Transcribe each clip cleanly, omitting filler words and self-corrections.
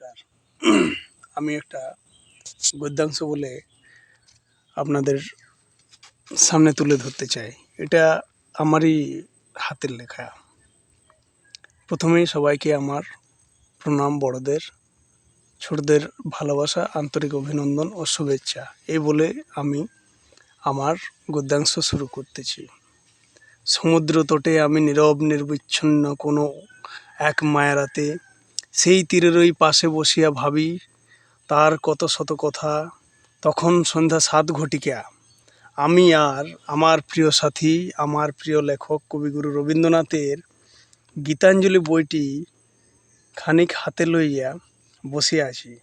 নমস্কার। আমি একটা গদ্যাংশ বলে আপনাদের সামনে তুলে ধরতে চাই। এটা আমারই হাতের লেখা। প্রথমেই সবাইকে আমার প্রণাম, বড়দের, ছোটদের ভালোবাসা, আন্তরিক অভিনন্দন ও শুভেচ্ছা। এই বলে আমি আমার গদ্যাংশ শুরু করতেছি। সমুদ্র তটে আমি নীরব নির্বিচ্ছিন্ন কোনো এক মায়ারাতে, সেই তীরের ওই পাশে বসিয়া ভাবি তার কত শত কথা। তখন সন্ধ্যা 7 ঘটিকা। আমি আর আমার প্রিয় সাথী, আমার প্রিয় লেখক কবিগুরু রবীন্দ্রনাথের গীতাঞ্জলি বইটি খানিক হাতে লইয়া বসিয়া আছি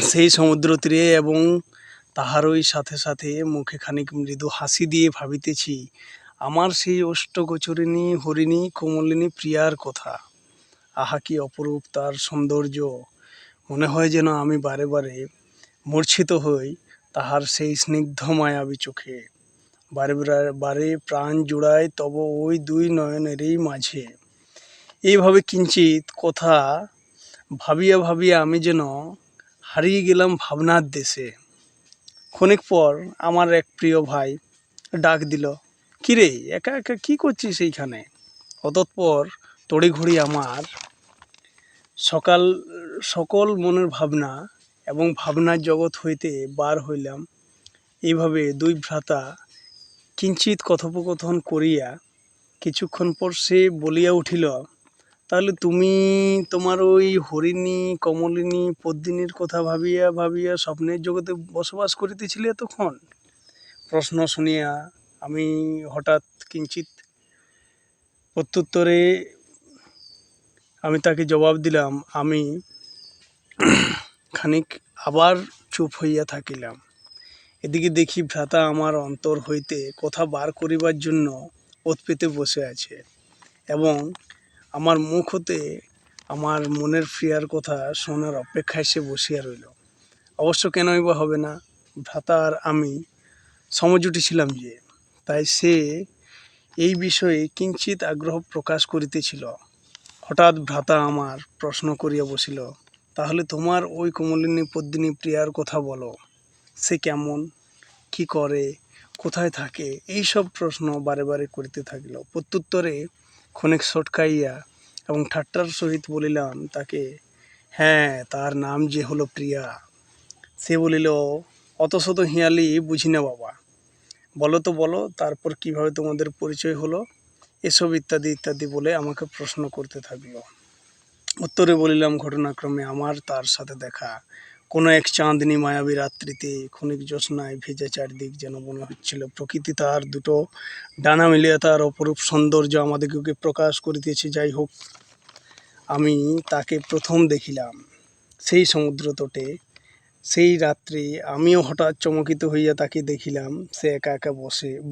সেই সমুদ্র তীরে, এবং তাহারই সাথে সাথে মুখে খানিক মৃদু হাসি দিয়ে ভাবিতেছি আমার সেই অষ্টগোচরিণী হরিণী কমলিনী প্রিয়ার কথা। আহা কি অপরূপ তার সৌন্দর্য! মনে হয় যেন আমি বারে বারে মূর্ছিত হই তাহার সেই স্নিগ্ধ মায়াবী চোখে। বারে বারে প্রাণ জুড়ায় তব ওই দুই নয়নেরই মাঝে। এইভাবে কিঞ্চিত কথা ভাবিয়া ভাবিয়া আমি যেন হারিয়ে গেলাম ভাবনার দেশে। ক্ষণিক পর আমার এক প্রিয় ভাই ডাক দিল, কিরে একা একা কি করছিস এইখানে? অতঃপর তড়িঘড়ি আমার সকল মনের ভাবনা এবং ভাবনার জগৎ হইতে বার হইলাম। এইভাবে দুই ভ্রাতা কিঞ্চিত কথোপকথন করিয়া কিছুক্ষণ পর সে বলিয়া উঠিল, তাহলে তুমি তোমার ওই হরিণী কমলিনী পদ্মিনীর কথা ভাবিয়া ভাবিয়া স্বপ্নের জগতে বসবাস করিতেছিলে এতক্ষণ? প্রশ্ন শুনিয়া আমি হঠাৎ কিঞ্চিত প্রত্যুত্তরে আমি তাকে জবাব দিলাম, আমি খানিক আবার চুপ হইয়া থাকিলাম। এদিকে দেখি ভ্রাতা আমার অন্তর হইতে কথা বার করিবার জন্য ওত পেতে বসে আছে, এবং আমার মুখ হতে আমার মনের প্রিয়ার কথা শোনার অপেক্ষায় সে বসিয়া রইল। অবশ্য কেনই বা হবে না, ভ্রাতা আর আমি সমজুটি ছিলাম যে, তাই সে এই বিষয়ে কিঞ্চিত আগ্রহ প্রকাশ করিতেছিল। হঠাৎ ভ্রাতা আমার প্রশ্ন করিয়া বসিল, তাহলে তোমার ওই কমলিনী পদ্মিনী প্রিয়ার কথা বলো। সে কেমন, কি করে, কোথায় থাকে, এই সব প্রশ্ন বারে বারে করিতে থাকিল। প্রত্যুত্তরে ক্ষণিক সটকাইয়া এবং ঠাট্টার সহিত বলিলাম তাকে, হ্যাঁ তার নাম যে হলো প্রিয়া। সে বলিল, অত শত হিয়ালি বুঝি না বাবা, বলো তো বলো, তারপর কিভাবে তোমাদের পরিচয় হলো, এসব ইত্যাদি ইত্যাদি বলে আমাকে প্রশ্ন করতে থাকলো। উত্তরে বলিলাম, ঘটনাক্রমে আমার তার সাথে দেখা কোনো এক চাঁদনি মায়াবী রাত্রিতে। ক্ষণিক জ্যোৎস্নায় ভেজা চারদিক, যেন মনে হচ্ছিল প্রকৃতি তার দুটো ডানা মিলিয়া তার অপরূপ সৌন্দর্য আমাদিগকে প্রকাশ করিতেছে। যাই হোক, আমি তাকে প্রথম দেখিলাম সেই সমুদ্র তটে। সেই রাত্রে আমিও হঠাৎ চমকিত হইয়া তাকে দেখিলাম সে একা একা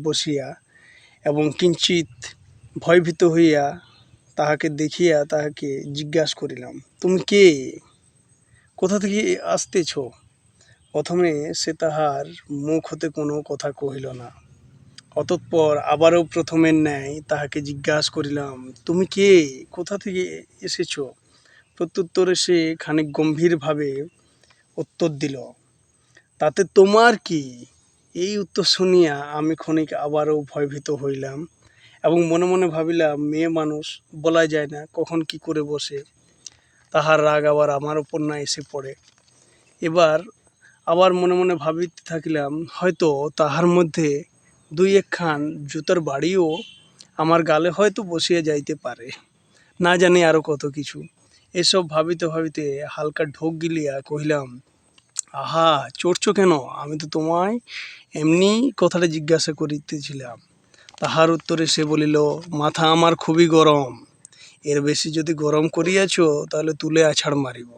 বসিয়া, এবং কিঞ্চিত ভয়ভীত হইয়া তাহাকে দেখিয়া তাহাকে জিজ্ঞাসা করিলাম, তুমি কে, কোথা থেকে আসতেছ? প্রথমে সে তাহার মুখ হতে কোনো কথা কহিল না। অতঃপর আবারও প্রথমের ন্যায় তাহাকে জিজ্ঞাসা করিলাম, তুমি কে, কোথা থেকে এসেছ? প্রত্যুত্তরে সে খানিক গম্ভীরভাবে উত্তর দিল, তাতে তোমার কি? এই উত্তর শুনিয়া আমি ক্ষণিক আবারও ভয়ভীত হইলাম, এবং মনে মনে ভাবিলাম, মেয়ে মানুষ, বলা যায় না কখন কি করে বসে। তাহার রাগ আবার আমার ওপর না এসে পড়ে। এবার আবার মনে মনে ভাবিতে থাকিলাম, হয়তো তাহার মধ্যে দুই একখান জুতার বাড়িও আমার গালে হয়তো বসিয়া যাইতে পারে, না জানি আরও কত কিছু। এসব ভাবিতে ভাবিতে হালকা ঢোক গিলিয়া কহিলাম, আহা চড়ছো কেন? আমি তো তোমায় এমনি কথাটা জিজ্ঞাসা করিতেছিলাম। তাহার উত্তরে সে বলিল, মাথা আমার খুবই গরম, এর বেশি যদি গরম করিয়াছ তাহলে তুলে আছাড় মারিব।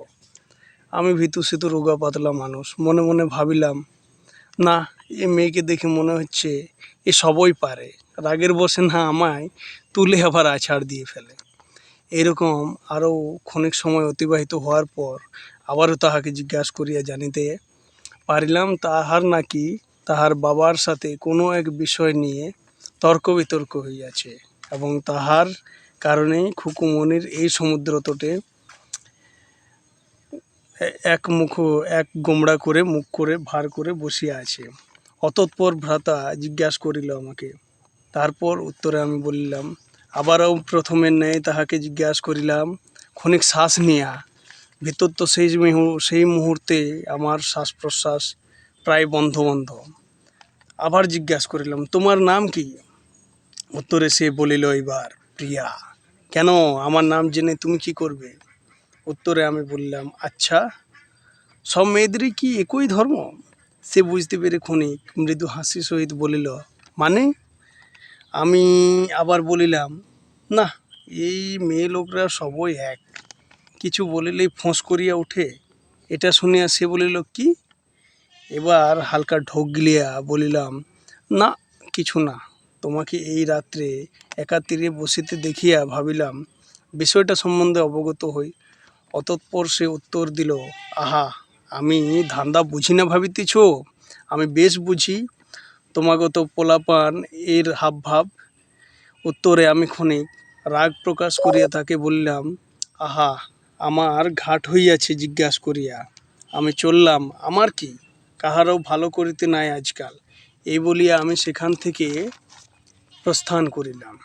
আমি ভীতু সেতু রোগা পাতলা মানুষ, মনে মনে ভাবিলাম, না, এ মেয়েকে দেখে মনে হচ্ছে এ সবই পারে, রাগের বসে না আমায় তুলে আবার আছাড় দিয়ে ফেলে। এরকম আরও ক্ষণিক সময় অতিবাহিত হওয়ার পর আবারও তাহাকে জিজ্ঞাসা করিয়া জানিতে পারিলাম তাহার নাকি তাহার বাবার সাথে কোনো এক বিষয় নিয়ে তর্ক বিতর্ক হইয়াছে, এবং তাহার কারণেই খুকুমণির এই সমুদ্র তটে এক গোমড়া করে মুখ করে ভার করে বসিয়া আছে। অতঃপর ভ্রাতা জিজ্ঞাসা করিল আমাকে। তারপর উত্তরে আমি বলিলাম, আবারও প্রথমের ন্যায় তাহাকে জিজ্ঞাসা করিলাম, ক্ষণিক শ্বাস নিয়া। ভিতর তো সেই মুহূর্তে আমার শ্বাস প্রশ্বাস প্রায় বন্ধ বন্ধ। আবার জিজ্ঞাসা করিলাম, তোমার নাম কি? উত্তরে সে বলিল এবার, প্রিয়া। কেন, আমার নাম জেনে তুমি কি করবে? উত্তরে আমি বললাম, আচ্ছা, সব মেয়েদেরই কি একই ধর্ম? সে বুঝতে পেরে ক্ষণিক মৃদু হাসির সহিত বলিল, মানে? আমি আবার বলিলাম, না, এই মেয়ে লোকরা সবই এক, কিছু বলিলেই ফোঁস করিয়া ওঠে। এটা শুনিয়া সে বলিল, কি? এবার হালকা ঢোক গিলিয়া বলিলাম, না, কিছু না, তোমাকে এই রাত্রে একা তীরে বসিতে দেখিয়া ভাবিলাম বিষয়টা সম্বন্ধে অবগত হই। অতঃপর সে উত্তর দিল, আহা, আমি ধান্দা বুঝি না ভাবিতেছ? আমি বেশ বুঝি তোমাগত পোলাপান এর হাবভাব। উত্তরে আমি ক্ষণিক রাগ প্রকাশ করিয়া তাকে বললাম, আহা, আমার ঘাট হইয়াছে জিজ্ঞাসা করিয়া, আমি চললাম, আমার কি, কাহারও ভালো করিতে নাই আজকাল। এই বলিয়া আমি সেখান থেকে প্রস্থান করিলাম।